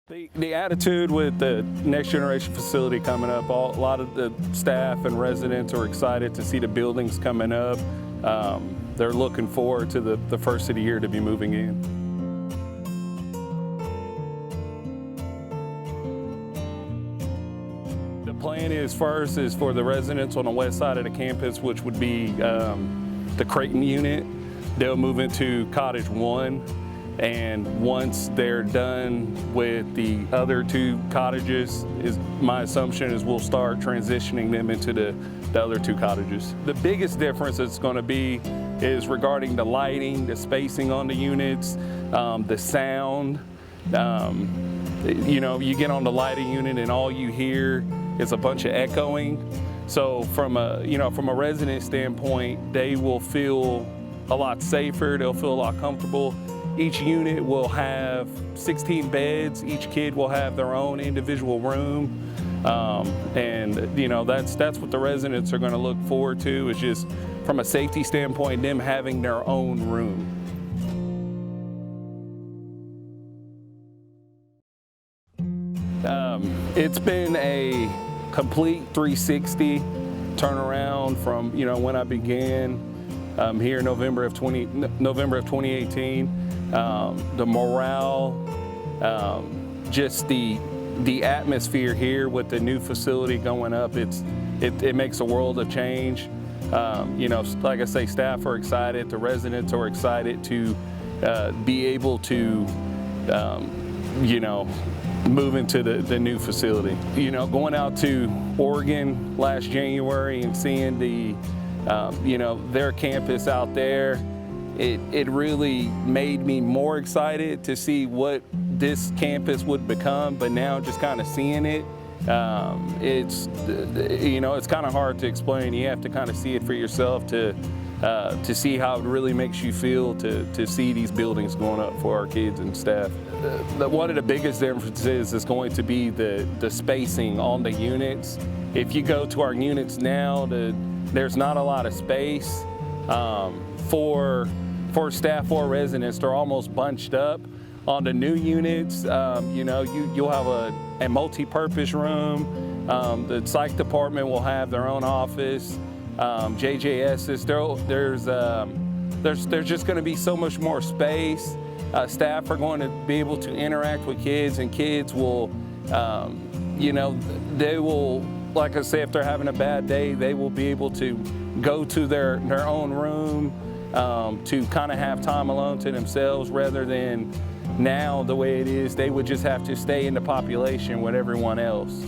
The attitude with the next generation facility coming up, a lot of the staff and residents are excited to see the buildings coming up. They're looking forward to the first of the year to be moving in. The plan is first is for the residents on the west side of the campus, which would be the Creighton unit. They'll move into Cottage 1. And once they're done with the other two cottages, my assumption is we'll start transitioning them into the other two cottages. The biggest difference it's going to be is regarding the lighting, the spacing on the units, the sound. You know, you get on the lighting unit and all you hear is a bunch of echoing. So from a resident standpoint, they will feel a lot safer. They'll feel a lot comfortable. Each unit will have 16 beds. Each kid will have their own individual room. And you know, that's what the residents are going to look forward to, is just from a safety standpoint, them having their own room. It's been a complete 360 turnaround from when I began here in November of 2018. The morale, just the atmosphere here with the new facility going up, it makes a world of change. Like I say, staff are excited, the residents are excited to be able to, move into the new facility. Going out to Oregon last January and seeing their campus out there, it really made me more excited to see what this campus would become. But now just kind of seeing it, it's kind of hard to explain. You have to kind of see it for yourself to see how it really makes you feel to see these buildings going up for our kids and staff. One of the biggest differences is going to be the spacing on the units. If you go to our units now, there's not a lot of space for staff or residents. They're almost bunched up. On the new units, you'll have a multi-purpose room. The psych department will have their own office. JJSs, there's just going to be so much more space. Staff are going to be able to interact with kids, and kids will, they will, like I say, if they're having a bad day, they will be able to go to their own room to kind of have time alone to themselves, rather than now the way it is, they would just have to stay in the population with everyone else.